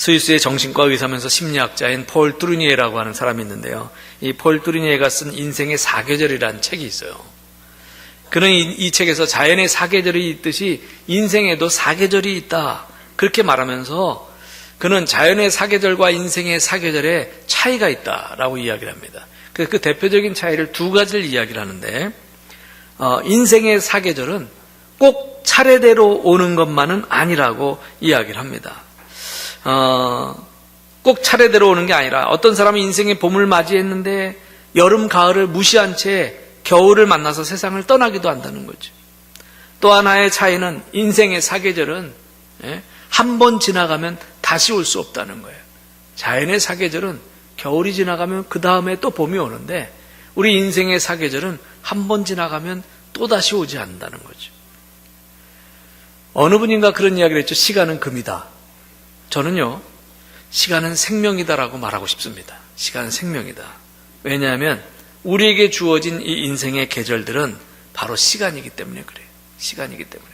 스위스의 정신과 의사면서 심리학자인 폴 뚜르니에라고 하는 사람이 있는데요. 이 폴 뚜르니에가 쓴 인생의 사계절이라는 책이 있어요. 그는 이 책에서 자연의 사계절이 있듯이 인생에도 사계절이 있다, 그렇게 말하면서 그는 자연의 사계절과 인생의 사계절에 차이가 있다라고 이야기를 합니다. 그 대표적인 차이를 두 가지를 이야기를 하는데, 인생의 사계절은 꼭 차례대로 오는 것만은 아니라고 이야기를 합니다. 꼭 차례대로 오는 게 아니라 어떤 사람은 인생의 봄을 맞이했는데 여름, 가을을 무시한 채 겨울을 만나서 세상을 떠나기도 한다는 거죠. 또 하나의 차이는 인생의 사계절은 한 번 지나가면 다시 올 수 없다는 거예요. 자연의 사계절은 겨울이 지나가면 그 다음에 또 봄이 오는데, 우리 인생의 사계절은 한 번 지나가면 또 다시 오지 않는다는 거죠. 어느 분인가 그런 이야기를 했죠. 시간은 금이다. 저는요, 시간은 생명이다라고 말하고 싶습니다. 시간은 생명이다. 왜냐하면 우리에게 주어진 이 인생의 계절들은 바로 시간이기 때문에 그래요. 시간이기 때문에.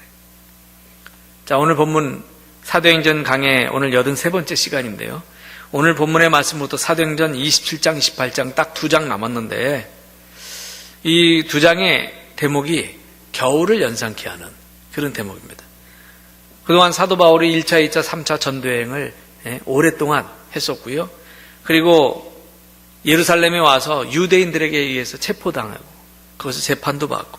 자, 오늘 본문 사도행전 강의 오늘 83번째 시간인데요. 오늘 본문의 말씀부터 사도행전 27장, 28장 딱 2장 남았는데, 이 2장의 대목이 겨울을 연상케 하는 그런 대목입니다. 그동안 사도 바울이 1차, 2차, 3차 전도여행을 오랫동안 했었고요. 그리고 예루살렘에 와서 유대인들에게 의해서 체포당하고 거기서 재판도 받고,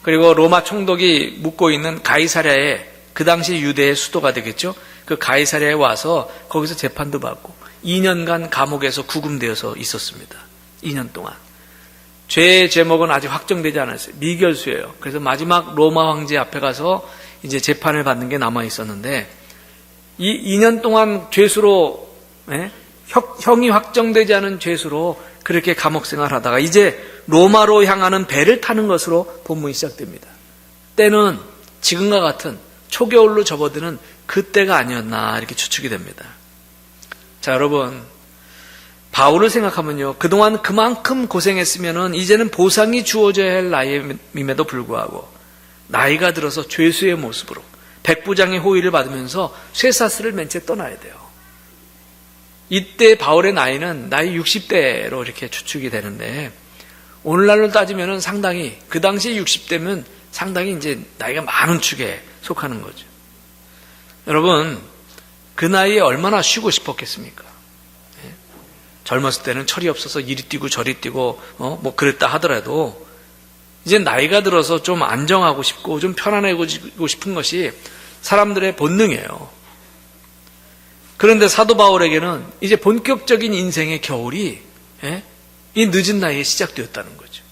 그리고 로마 총독이 묵고 있는 가이사랴에, 그 당시 유대의 수도가 되겠죠. 그 가이사랴에 와서 거기서 재판도 받고 2년간 감옥에서 구금되어서 있었습니다. 2년 동안. 죄의 제목은 아직 확정되지 않았어요. 미결수예요. 그래서 마지막 로마 황제 앞에 가서 이제 재판을 받는 게 남아 있었는데, 이 2년 동안 죄수로, 형이 확정되지 않은 죄수로 그렇게 감옥 생활하다가 이제 로마로 향하는 배를 타는 것으로 본문이 시작됩니다. 때는 지금과 같은 초겨울로 접어드는 그때가 아니었나 이렇게 추측이 됩니다. 자, 여러분, 바울을 생각하면요, 그동안 그만큼 고생했으면은 이제는 보상이 주어져야 할 나이임에도 불구하고 나이가 들어서 죄수의 모습으로 백부장의 호의를 받으면서 쇠사슬을 맨 채 떠나야 돼요. 이때 바울의 나이는 나이 60대로 이렇게 추측이 되는데, 오늘날로 따지면은 상당히, 그 당시에 60대면 상당히 이제 나이가 많은 축에 속하는 거죠. 여러분, 그 나이에 얼마나 쉬고 싶었겠습니까? 젊었을 때는 철이 없어서 이리 뛰고 저리 뛰고 뭐 그랬다 하더라도, 이제 나이가 들어서 좀 안정하고 싶고 좀 편안해지고 싶은 것이 사람들의 본능이에요. 그런데 사도 바울에게는 이제 본격적인 인생의 겨울이 이 늦은 나이에 시작되었다는 거죠.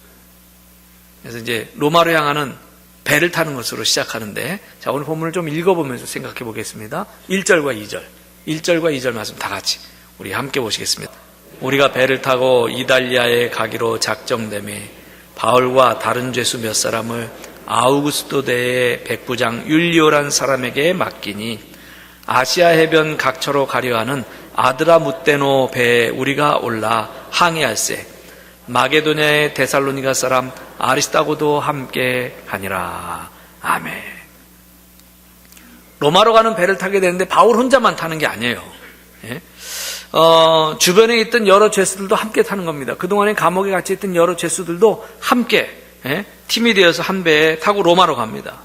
그래서 이제 로마로 향하는 배를 타는 것으로 시작하는데, 자, 오늘 본문을 좀 읽어보면서 생각해 보겠습니다. 1절과 2절, 1절과 2절 말씀 다 같이 우리 함께 보시겠습니다. 우리가 배를 타고 이달리아에 가기로 작정되매 바울과 다른 죄수 몇 사람을 아우구스도 대의 백부장 율리오란 사람에게 맡기니, 아시아 해변 각처로 가려 하는 아드라무떼노 배에 우리가 올라 항해할세 마게도냐의 데살로니가 사람 아리스다고도 함께 가니라. 아멘. 로마로 가는 배를 타게 되는데 바울 혼자만 타는 게 아니에요. 주변에 있던 여러 죄수들도 함께 타는 겁니다. 그동안에 감옥에 같이 있던 여러 죄수들도 함께 팀이 되어서 한 배에 타고 로마로 갑니다.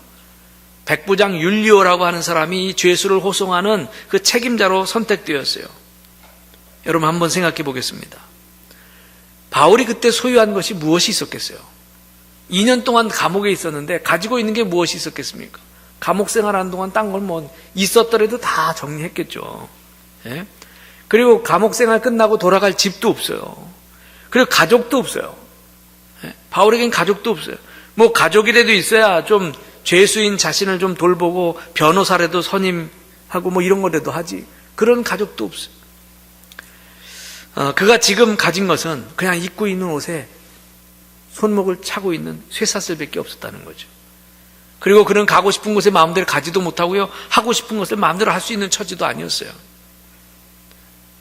백부장 율리오라고 하는 사람이 이 죄수를 호송하는 그 책임자로 선택되었어요. 여러분 한번 생각해 보겠습니다. 바울이 그때 소유한 것이 무엇이 있었겠어요? 2년 동안 감옥에 있었는데 가지고 있는 게 무엇이 있었겠습니까? 감옥 생활하는 동안 딴 건 뭐 있었더라도 다 정리했겠죠. 그리고 감옥 생활 끝나고 돌아갈 집도 없어요. 그리고 가족도 없어요. 바울에겐 가족도 없어요. 뭐 가족이라도 있어야 좀 죄수인 자신을 좀 돌보고 변호사라도 선임하고 뭐 이런 거라도 하지. 그런 가족도 없어요. 그가 지금 가진 것은 그냥 입고 있는 옷에 손목을 차고 있는 쇠사슬밖에 없었다는 거죠. 그리고 그는 가고 싶은 곳에 마음대로 가지도 못하고요, 하고 싶은 것을 마음대로 할 수 있는 처지도 아니었어요.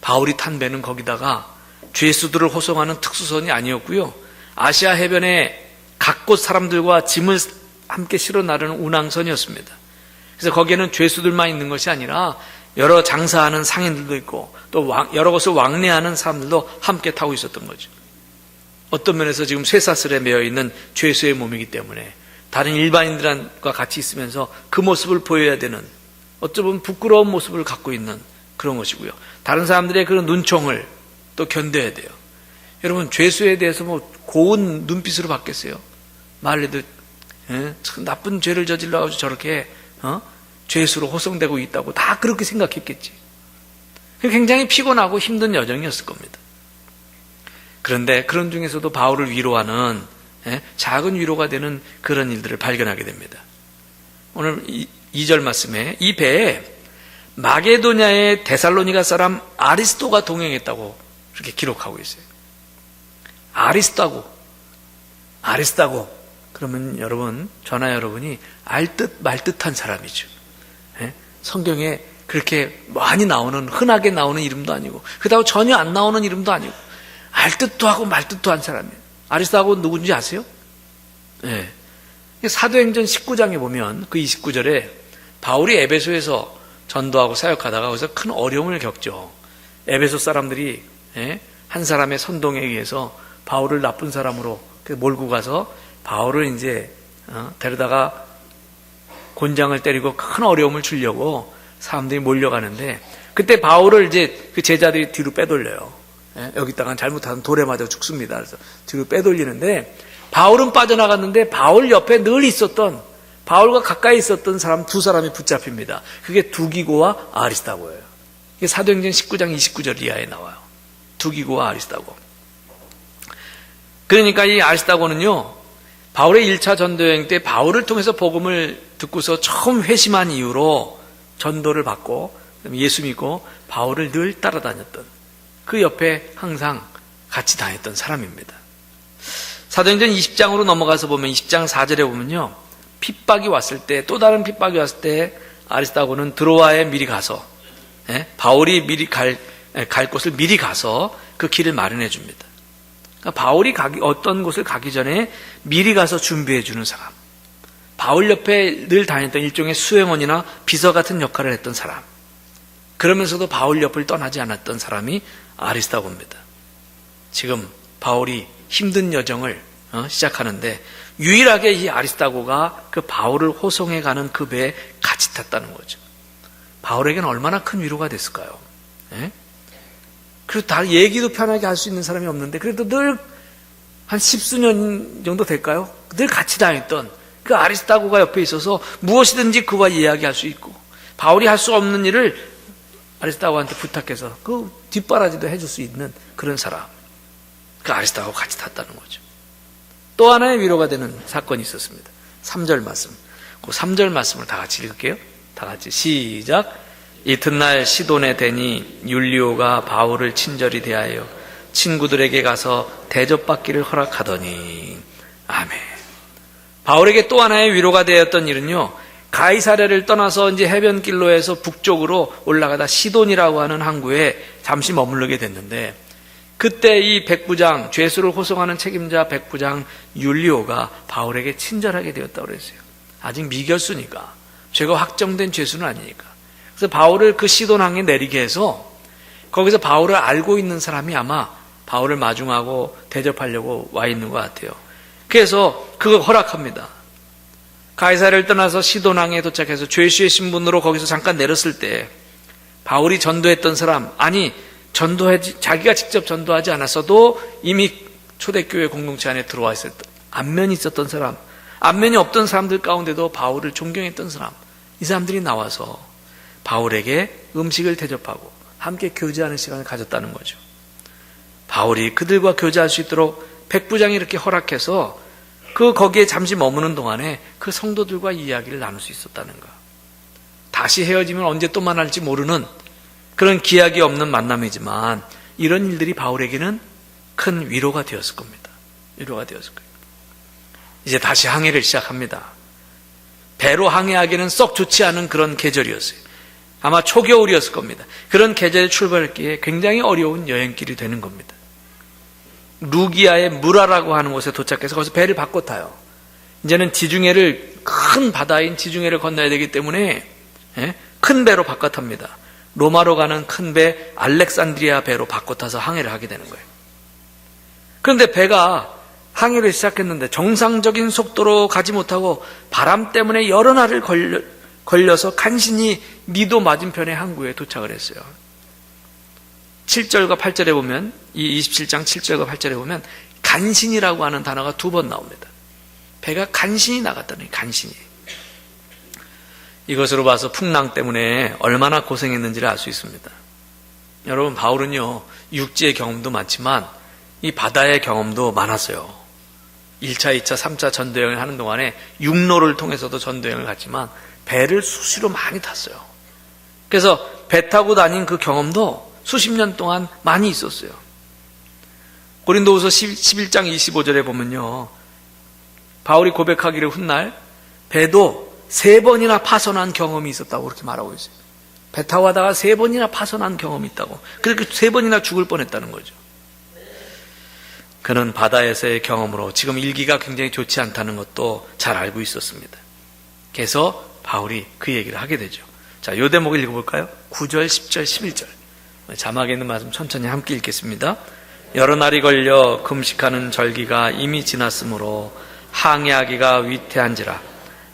바울이 탄 배는 거기다가 죄수들을 호송하는 특수선이 아니었고요, 아시아 해변에 각곳 사람들과 짐을 함께 실어 나르는 운항선이었습니다. 그래서 거기에는 죄수들만 있는 것이 아니라 여러 장사하는 상인들도 있고 또 여러 곳을 왕래하는 사람들도 함께 타고 있었던 거죠. 어떤 면에서 지금 쇠사슬에 매여 있는 죄수의 몸이기 때문에 다른 일반인들과 같이 있으면서 그 모습을 보여야 되는, 어쩌면 부끄러운 모습을 갖고 있는 그런 것이고요. 다른 사람들의 그런 눈총을 또 견뎌야 돼요. 여러분, 죄수에 대해서 뭐 고운 눈빛으로 받겠어요? 말해도 참 나쁜 죄를 저질러가지고 저렇게 죄수로 호송되고 있다고 다 그렇게 생각했겠지. 굉장히 피곤하고 힘든 여정이었을 겁니다. 그런데 그런 중에서도 바울을 위로하는 작은 위로가 되는 그런 일들을 발견하게 됩니다. 오늘 2절 말씀에 이 배에 마게도냐의 데살로니가 사람 아리스도가 동행했다고 이렇게 기록하고 있어요. 아리스다고 그러면 여러분, 저나 여러분이 알듯 말듯한 사람이죠. 성경에 그렇게 많이 나오는, 흔하게 나오는 이름도 아니고 그렇다고 전혀 안 나오는 이름도 아니고 알듯도 하고 말듯도 한 사람이에요. 아리스다고 누군지 아세요? 네. 사도행전 19장에 보면 그 29절에 바울이 에베소에서 전도하고 사역하다가 거기서 큰 어려움을 겪죠. 에베소 사람들이 한 사람의 선동에 의해서 바울을 나쁜 사람으로 몰고 가서 바울을 이제 데려다가 곤장을 때리고 큰 어려움을 주려고 사람들이 몰려가는데, 그때 바울을 이제 그 제자들이 뒤로 빼돌려요. 여기다가 잘못하면 돌에 맞아 죽습니다. 그래서 뒤로 빼돌리는데 바울은 빠져나갔는데 바울 옆에 늘 있었던, 바울과 가까이 있었던 사람 두 사람이 붙잡힙니다. 그게 두기고와 아리스다고예요. 이게 사도행전 19장 29절 이하에 나와요. 두기고와 아리스다고. 그러니까 이 아리스다고는요, 바울의 1차 전도여행 때 바울을 통해서 복음을 듣고서 처음 회심한 이후로 전도를 받고 예수 믿고 바울을 늘 따라다녔던, 그 옆에 항상 같이 다녔던 사람입니다. 사도행전 20장으로 넘어가서 보면 20장 4절에 보면요, 핍박이 왔을 때, 또 다른 핍박이 왔을 때 아리스다고는 드로아에 미리 가서 바울이 미리 갈 곳을 미리 가서 그 길을 마련해 줍니다. 그러니까 바울이 어떤 곳을 가기 전에 미리 가서 준비해 주는 사람, 바울 옆에 늘 다녔던 일종의 수행원이나 비서 같은 역할을 했던 사람, 그러면서도 바울 옆을 떠나지 않았던 사람이 아리스다고입니다. 지금 바울이 힘든 여정을 시작하는데 유일하게 이 아리스다고가 그 바울을 호송해 가는 그 배에 같이 탔다는 거죠. 바울에게는 얼마나 큰 위로가 됐을까요? 그리고 다 얘기도 편하게 할 수 있는 사람이 없는데 그래도 늘 한 10수년 정도 될까요? 늘 같이 다녔던 그 아리스다고가 옆에 있어서 무엇이든지 그와 이야기할 수 있고, 바울이 할 수 없는 일을 아리스다고한테 부탁해서 그 뒷바라지도 해줄 수 있는 그런 사람, 그 아리스다고가 같이 탔다는 거죠. 또 하나의 위로가 되는 사건이 있었습니다. 3절 말씀, 그 3절 말씀을 다 같이 읽을게요. 다 같이 시작. 이튿날 시돈에 대니 율리오가 바울을 친절히 대하여 친구들에게 가서 대접받기를 허락하더니. 아멘. 바울에게 또 하나의 위로가 되었던 일은요, 가이사랴를 떠나서 이제 해변길로에서 북쪽으로 올라가다 시돈이라고 하는 항구에 잠시 머무르게 됐는데, 그때 이 백부장, 죄수를 호송하는 책임자 백부장 율리오가 바울에게 친절하게 되었다고 그랬어요. 아직 미결수니까, 죄가 확정된 죄수는 아니니까. 그래서 바울을 그 시돈항에 내리게 해서 거기서 바울을 알고 있는 사람이 아마 바울을 마중하고 대접하려고 와 있는 것 같아요. 그래서 그걸 허락합니다. 가이사랴를 떠나서 시돈항에 도착해서 죄수의 신분으로 거기서 잠깐 내렸을 때 바울이 전도했던 사람, 아니 자기가 직접 전도하지 않았어도 이미 초대교회 공동체 안에 들어와 있었던, 안면이 있었던 사람, 안면이 없던 사람들 가운데도 바울을 존경했던 사람, 이 사람들이 나와서 바울에게 음식을 대접하고 함께 교제하는 시간을 가졌다는 거죠. 바울이 그들과 교제할 수 있도록 백부장이 이렇게 허락해서 거기에 잠시 머무는 동안에 그 성도들과 이야기를 나눌 수 있었다는 거. 다시 헤어지면 언제 또 만날지 모르는 그런 기약이 없는 만남이지만 이런 일들이 바울에게는 큰 위로가 되었을 겁니다. 위로가 되었을 거예요. 이제 다시 항해를 시작합니다. 배로 항해하기는 썩 좋지 않은 그런 계절이었어요. 아마 초겨울이었을 겁니다. 그런 계절에 출발했기에 굉장히 어려운 여행길이 되는 겁니다. 루기아의 무라라고 하는 곳에 도착해서 거기서 배를 바꿔 타요. 이제는 큰 바다인 지중해를 건너야 되기 때문에 큰 배로 바꿔 탑니다. 로마로 가는 큰 배 알렉산드리아 배로 바꿔 타서 항해를 하게 되는 거예요. 그런데 배가 항해를 시작했는데 정상적인 속도로 가지 못하고 바람 때문에 여러 날을 걸려서 간신히 니도 맞은편의 항구에 도착을 했어요. 7절과 8절에 보면, 이 27장 7절과 8절에 보면 간신이라고 하는 단어가 2번 나옵니다. 배가 간신히 나갔다는 거예요. 간신히. 이것으로 봐서 풍랑 때문에 얼마나 고생했는지를 알 수 있습니다. 여러분, 바울은요, 육지의 경험도 많지만 이 바다의 경험도 많았어요. 1차, 2차, 3차 전도여행을 하는 동안에 육로를 통해서도 전도여행을 갔지만 배를 수시로 많이 탔어요. 그래서 배 타고 다닌 그 경험도 수십 년 동안 많이 있었어요. 고린도후서 11장 25절에 보면요, 바울이 고백하기를 훗날 배도 3번이나 파손한 경험이 있었다고 그렇게 말하고 있어요. 배 타고 가다가 3번이나 파손한 경험이 있다고. 그렇게 3번이나 죽을 뻔했다는 거죠. 그는 바다에서의 경험으로 지금 일기가 굉장히 좋지 않다는 것도 잘 알고 있었습니다. 그래서 바울이 그 얘기를 하게 되죠. 자, 요 대목을 읽어볼까요? 9절, 10절, 11절. 자막에 있는 말씀 천천히 함께 읽겠습니다. 여러 날이 걸려 금식하는 절기가 이미 지났으므로 항해하기가 위태한지라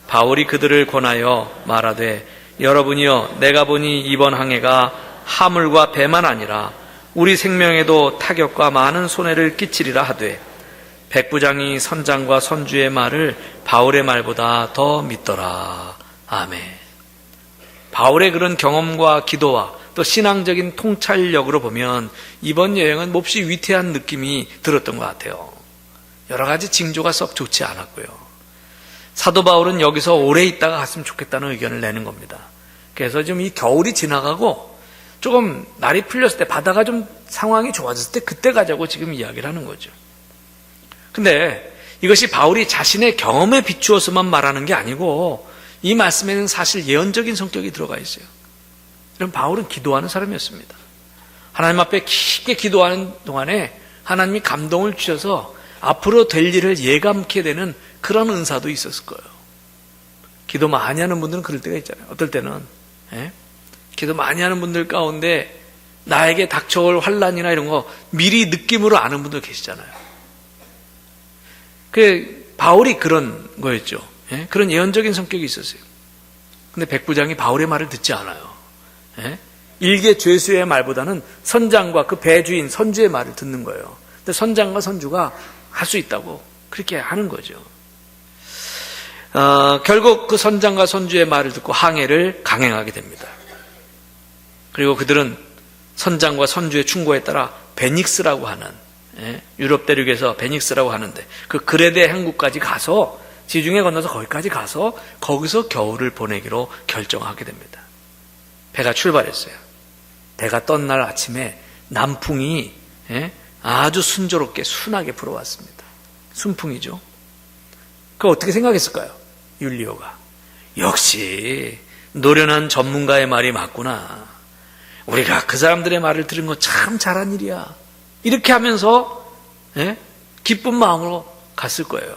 바울이 그들을 권하여 말하되 여러분이여 내가 보니 이번 항해가 하물과 배만 아니라 우리 생명에도 타격과 많은 손해를 끼치리라 하되 백부장이 선장과 선주의 말을 바울의 말보다 더 믿더라. 아멘. 바울의 그런 경험과 기도와 또 신앙적인 통찰력으로 보면 이번 여행은 몹시 위태한 느낌이 들었던 것 같아요. 여러 가지 징조가 썩 좋지 않았고요. 사도 바울은 여기서 오래 있다가 갔으면 좋겠다는 의견을 내는 겁니다. 그래서 좀 이 겨울이 지나가고 조금 날이 풀렸을 때, 바다가 좀 상황이 좋아졌을 때 그때 가자고 지금 이야기를 하는 거죠. 근데 이것이 바울이 자신의 경험에 비추어서만 말하는 게 아니고 이 말씀에는 사실 예언적인 성격이 들어가 있어요. 그럼 바울은 기도하는 사람이었습니다. 하나님 앞에 깊게 기도하는 동안에 하나님이 감동을 주셔서 앞으로 될 일을 예감케 되는 그런 은사도 있었을 거예요. 기도 많이 하는 분들은 그럴 때가 있잖아요. 어떨 때는 기도 많이 하는 분들 가운데 나에게 닥쳐올 환난이나 이런 거 미리 느낌으로 아는 분들 계시잖아요. 바울이 그런 거였죠. 그런 예언적인 성격이 있었어요. 근데 백부장이 바울의 말을 듣지 않아요. 일개 죄수의 말보다는 선장과 그 배주인 선주의 말을 듣는 거예요. 근데 선장과 선주가 할 수 있다고 그렇게 하는 거죠. 결국 그 선장과 선주의 말을 듣고 항해를 강행하게 됩니다. 그리고 그들은 선장과 선주의 충고에 따라 베닉스라고 하는, 유럽 대륙에서 베닉스라고 하는데 그 그레데 항구까지 가서 지중해 건너서 거기까지 가서 거기서 겨울을 보내기로 결정하게 됩니다. 배가 출발했어요. 배가 떤 날 아침에 남풍이 아주 순조롭게 순하게 불어왔습니다. 순풍이죠. 그거 어떻게 생각했을까요? 율리오가 역시 노련한 전문가의 말이 맞구나. 우리가 그 사람들의 말을 들은 거 참 잘한 일이야. 이렇게 하면서 기쁜 마음으로 갔을 거예요.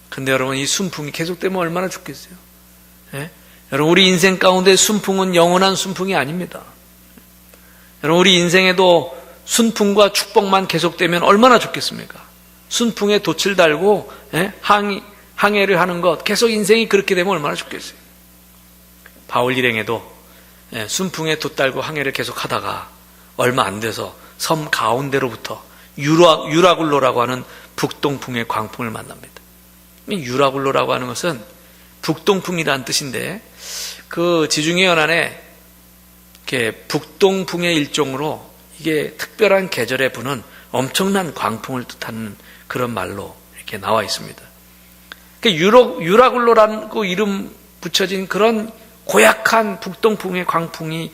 근데 여러분, 이 순풍이 계속되면 얼마나 좋겠어요. 여러분, 우리 인생 가운데 순풍은 영원한 순풍이 아닙니다. 여러분, 우리 인생에도 순풍과 축복만 계속되면 얼마나 좋겠습니까? 순풍에 돛을 달고 항해를 하는 것, 계속 인생이 그렇게 되면 얼마나 좋겠어요. 바울 일행에도 순풍에 돛 달고 항해를 계속 하다가 얼마 안 돼서 섬 가운데로부터 유라굴로라고 하는 북동풍의 광풍을 만납니다. 유라굴로라고 하는 것은 북동풍이라는 뜻인데 그 지중해 연안에 이렇게 북동풍의 일종으로 이게 특별한 계절에 부는 엄청난 광풍을 뜻하는 그런 말로 이렇게 나와 있습니다. 유라굴로라는 그 이름 붙여진 그런 고약한 북동풍의 광풍이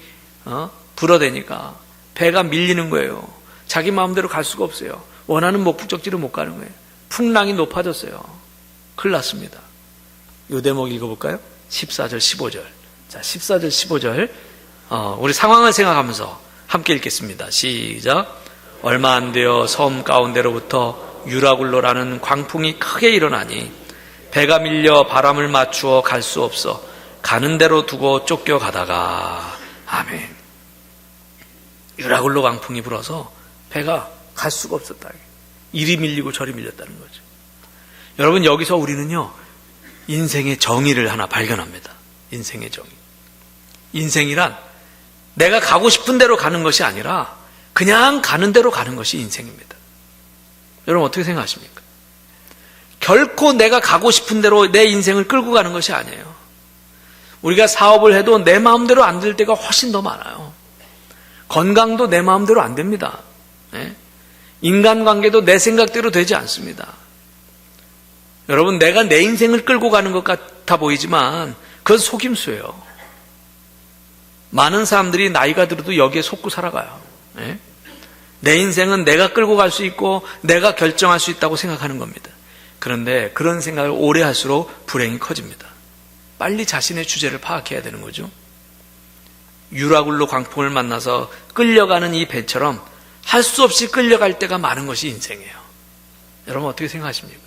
불어대니까 배가 밀리는 거예요. 자기 마음대로 갈 수가 없어요. 원하는 목적지로 못 가는 거예요. 풍랑이 높아졌어요. 큰일 났습니다. 이 대목 읽어볼까요? 14절 15절. 자, 14절 15절 우리 상황을 생각하면서 함께 읽겠습니다. 시작. 얼마 안 되어 섬 가운데로부터 유라굴로라는 광풍이 크게 일어나니 배가 밀려 바람을 맞추어 갈 수 없어 가는 대로 두고 쫓겨가다가 아멘. 유라굴로 광풍이 불어서 배가 갈 수가 없었다. 이리 밀리고 저리 밀렸다는 거죠. 여러분, 여기서 우리는요, 인생의 정의를 하나 발견합니다. 인생의 정의. 인생이란 내가 가고 싶은 대로 가는 것이 아니라 그냥 가는 대로 가는 것이 인생입니다. 여러분, 어떻게 생각하십니까? 결코 내가 가고 싶은 대로 내 인생을 끌고 가는 것이 아니에요. 우리가 사업을 해도 내 마음대로 안 될 때가 훨씬 더 많아요. 건강도 내 마음대로 안 됩니다. 인간관계도 내 생각대로 되지 않습니다. 여러분, 내가 내 인생을 끌고 가는 것 같아 보이지만 그건 속임수예요. 많은 사람들이 나이가 들어도 여기에 속고 살아가요. 내 인생은 내가 끌고 갈 수 있고 내가 결정할 수 있다고 생각하는 겁니다. 그런데 그런 생각을 오래 할수록 불행이 커집니다. 빨리 자신의 주제를 파악해야 되는 거죠. 유라굴로 광풍을 만나서 끌려가는 이 배처럼 할 수 없이 끌려갈 때가 많은 것이 인생이에요. 여러분, 어떻게 생각하십니까?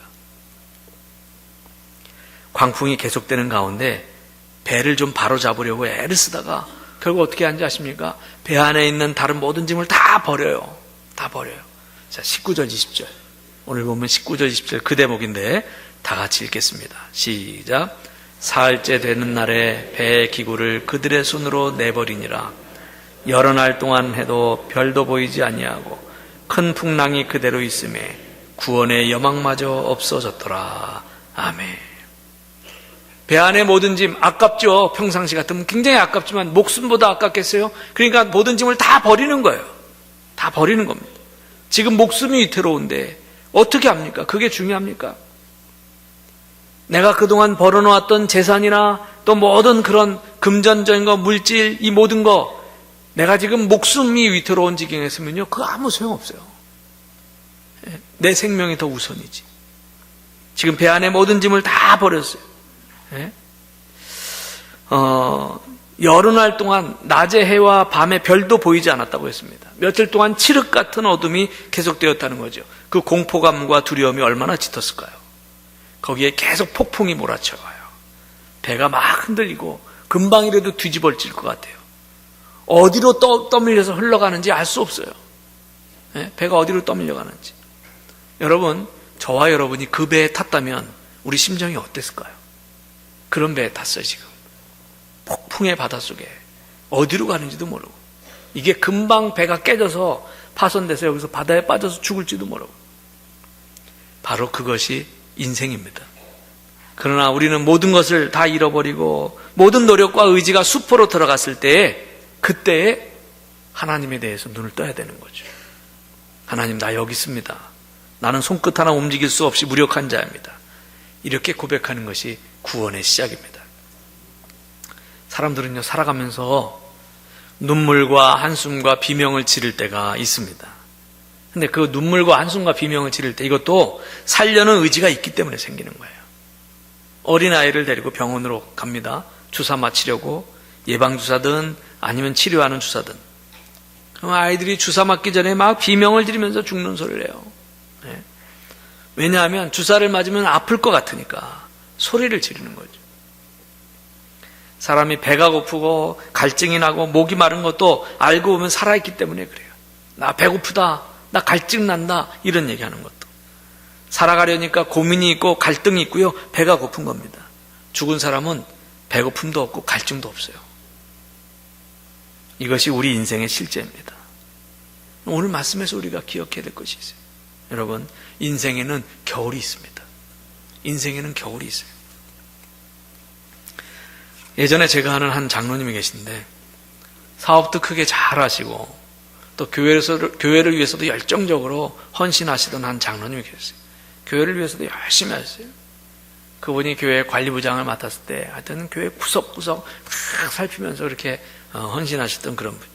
광풍이 계속되는 가운데 배를 좀 바로잡으려고 애를 쓰다가 결국 어떻게 하는지 아십니까? 배 안에 있는 다른 모든 짐을 다 버려요. 다 버려요. 자, 19절 20절. 오늘 보면 19절 20절 그 대목인데 다 같이 읽겠습니다. 시작. 사흘째 되는 날에 배의 기구를 그들의 손으로 내버리니라. 여러 날 동안 해도 별도 보이지 아니하고 큰 풍랑이 그대로 있음에 구원의 여망마저 없어졌더라. 아멘. 배 안에 모든 짐 아깝죠. 평상시 같으면 굉장히 아깝지만 목숨보다 아깝겠어요? 그러니까 모든 짐을 다 버리는 거예요. 다 버리는 겁니다. 지금 목숨이 위태로운데 어떻게 합니까? 그게 중요합니까? 내가 그동안 벌어놓았던 재산이나 또 모든 그런 금전적인 거, 물질, 이 모든 거 내가 지금 목숨이 위태로운 지경에 있으면요, 그거 아무 소용없어요. 내 생명이 더 우선이지. 지금 배 안에 모든 짐을 다 버렸어요. 여러 날 동안 낮에 해와 밤에 별도 보이지 않았다고 했습니다. 며칠 동안 칠흑 같은 어둠이 계속되었다는 거죠. 그 공포감과 두려움이 얼마나 짙었을까요? 거기에 계속 폭풍이 몰아쳐가요. 배가 막 흔들리고 금방이라도 뒤집어질 것 같아요. 어디로 떠밀려서 흘러가는지 알 수 없어요. 배가 어디로 떠밀려가는지. 여러분, 저와 여러분이 그 배에 탔다면 우리 심정이 어땠을까요? 그런 배에 탔어요. 지금 폭풍의 바닷속에 어디로 가는지도 모르고, 이게 금방 배가 깨져서 파손돼서 여기서 바다에 빠져서 죽을지도 모르고. 바로 그것이 인생입니다. 그러나 우리는 모든 것을 다 잃어버리고 모든 노력과 의지가 수포로 들어갔을 때에, 그때에 하나님에 대해서 눈을 떠야 되는 거죠. 하나님, 나 여기 있습니다. 나는 손끝 하나 움직일 수 없이 무력한 자입니다. 이렇게 고백하는 것이 구원의 시작입니다. 사람들은요, 살아가면서 눈물과 한숨과 비명을 지를 때가 있습니다. 근데 그 눈물과 한숨과 비명을 지를 때 이것도 살려는 의지가 있기 때문에 생기는 거예요. 어린아이를 데리고 병원으로 갑니다. 주사 맞히려고, 예방주사든 아니면 치료하는 주사든. 그럼 아이들이 주사 맞기 전에 막 비명을 지르면서 죽는 소리를 해요. 왜냐하면 주사를 맞으면 아플 것 같으니까 소리를 지르는 거죠. 사람이 배가 고프고 갈증이 나고 목이 마른 것도 알고 보면 살아있기 때문에 그래요. 나 배고프다, 나 갈증 난다, 이런 얘기하는 것도. 살아가려니까 고민이 있고 갈등이 있고요, 배가 고픈 겁니다. 죽은 사람은 배고픔도 없고 갈증도 없어요. 이것이 우리 인생의 실제입니다. 오늘 말씀에서 우리가 기억해야 될 것이 있어요. 여러분, 인생에는 겨울이 있습니다. 인생에는 겨울이 있어요. 예전에 제가 아는 한 장로님이 계신데 사업도 크게 잘 하시고 또 교회를 위해서도 열정적으로 헌신하시던 한 장로님이 계셨어요. 교회를 위해서도 열심히 하셨어요. 그분이 교회 관리부장을 맡았을 때 하여튼 교회 구석구석 막 살피면서 이렇게 헌신하셨던 그런 분.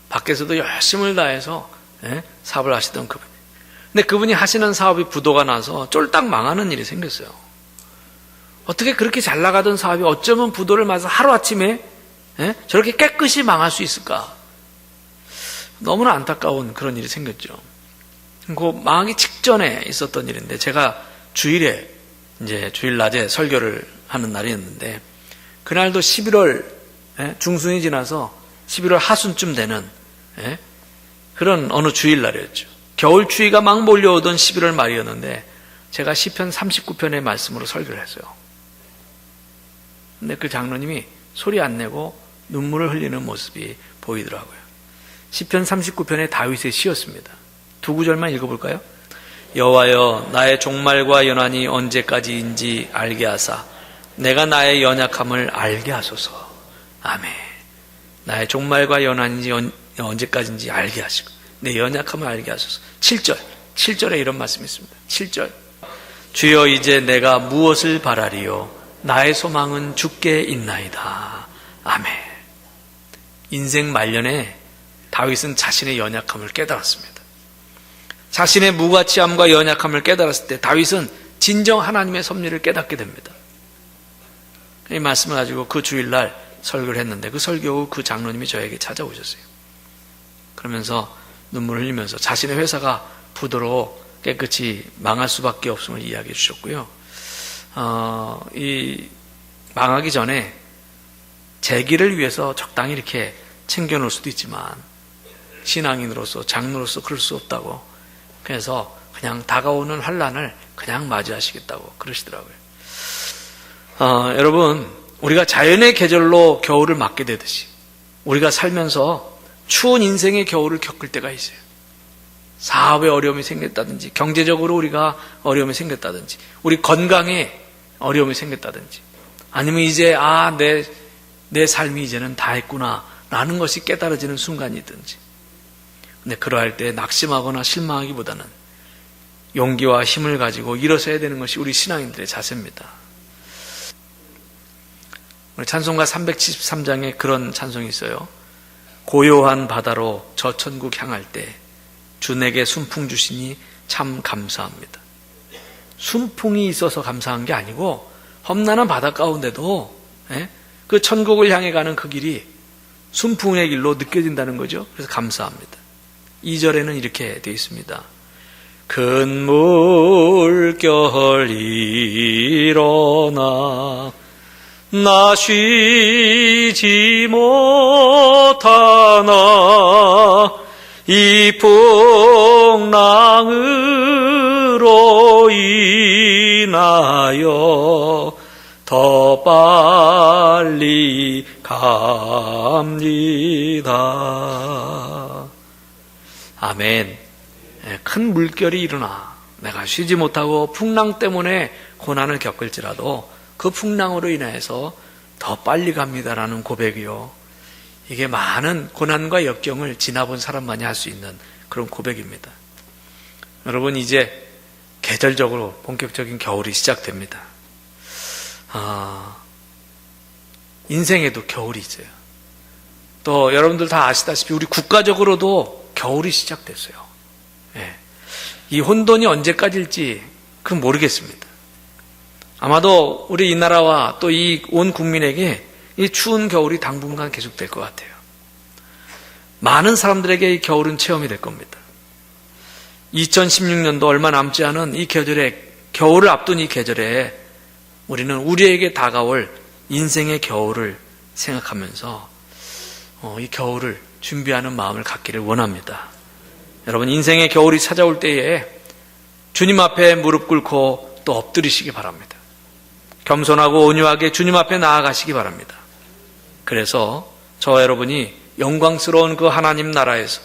밖에서도 열심을 다해서 사업을 하시던 그분. 근데 그분이 하시는 사업이 부도가 나서 쫄딱 망하는 일이 생겼어요. 어떻게 그렇게 잘 나가던 사업이 어쩌면 부도를 맞아서 하루아침에 저렇게 깨끗이 망할 수 있을까? 너무나 안타까운 그런 일이 생겼죠. 그 망하기 직전에 있었던 일인데, 제가 주일에 이제 주일 낮에 설교를 하는 날이었는데, 그날도 11월 중순이 지나서 11월 하순쯤 되는 그런 어느 주일날이었죠. 겨울 추위가 막 몰려오던 11월 말이었는데 제가 시편 39편의 말씀으로 설교를 했어요. 근데 그 장로님이 소리 안 내고 눈물을 흘리는 모습이 보이더라고요. 시편 39편의 다윗의 시였습니다. 두 구절만 읽어볼까요? 여호와여 나의 종말과 연한이 언제까지인지 알게 하사 내가 나의 연약함을 알게 하소서. 아멘. 나의 종말과 연한인지 언제까지인지 알게 하시고 내 연약함을 알게 하소서. 7절에 이런 말씀이 있습니다. 7절 주여 이제 내가 무엇을 바라리요 나의 소망은 주께 있나이다. 아멘. 인생 말년에 다윗은 자신의 연약함을 깨달았습니다. 자신의 무가치함과 연약함을 깨달았을 때 다윗은 진정 하나님의 섭리를 깨닫게 됩니다. 이 말씀을 가지고 그 주일날 설교를 했는데 그 설교 후 그 장로님이 저에게 찾아오셨어요. 그러면서 눈물을 흘리면서 자신의 회사가 부도로 깨끗이 망할 수밖에 없음을 이야기해 주셨고요. 이 망하기 전에 재기를 위해서 적당히 이렇게 챙겨놓을 수도 있지만 신앙인으로서 장로로서 그럴 수 없다고, 그래서 그냥 다가오는 환난을 그냥 맞이하시겠다고 그러시더라고요. 여러분, 우리가 자연의 계절로 겨울을 맞게 되듯이 우리가 살면서 추운 인생의 겨울을 겪을 때가 있어요. 사업에 어려움이 생겼다든지, 경제적으로 우리가 어려움이 생겼다든지, 우리 건강에 어려움이 생겼다든지, 아니면 이제 내 삶이 이제는 다 했구나 라는 것이 깨달아지는 순간이든지. 근데 그러할 때 낙심하거나 실망하기보다는 용기와 힘을 가지고 일어서야 되는 것이 우리 신앙인들의 자세입니다. 우리 찬송가 373장에 그런 찬송이 있어요. 고요한 바다로 저 천국 향할 때 주 내게 순풍 주시니 참 감사합니다. 순풍이 있어서 감사한 게 아니고 험난한 바다 가운데도 그 천국을 향해 가는 그 길이 순풍의 길로 느껴진다는 거죠. 그래서 감사합니다. 2절에는 이렇게 되어 있습니다. 큰 물결이 일어나 나 쉬지 못하나 이 풍랑으로 인하여 더 빨리 갑니다. 아멘. 큰 물결이 일어나 내가 쉬지 못하고 풍랑 때문에 고난을 겪을지라도 그 풍랑으로 인해서 더 빨리 갑니다라는 고백이요. 이게 많은 고난과 역경을 지나본 사람만이 할 수 있는 그런 고백입니다. 여러분, 이제 계절적으로 본격적인 겨울이 시작됩니다. 인생에도 겨울이 있어요. 또 여러분들 다 아시다시피 우리 국가적으로도 겨울이 시작됐어요. 이 혼돈이 언제까지일지 그건 모르겠습니다. 아마도 우리 이 나라와 또 이 온 국민에게 이 추운 겨울이 당분간 계속될 것 같아요. 많은 사람들에게 이 겨울은 체험이 될 겁니다. 2016년도 얼마 남지 않은 이 계절에, 겨울을 앞둔 이 계절에 우리는 우리에게 다가올 인생의 겨울을 생각하면서 이 겨울을 준비하는 마음을 갖기를 원합니다. 여러분, 인생의 겨울이 찾아올 때에 주님 앞에 무릎 꿇고 또 엎드리시기 바랍니다. 겸손하고 온유하게 주님 앞에 나아가시기 바랍니다. 그래서 저와 여러분이 영광스러운 그 하나님 나라에서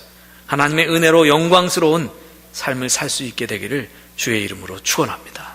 하나님의 은혜로 영광스러운 삶을 살 수 있게 되기를 주의 이름으로 축원합니다.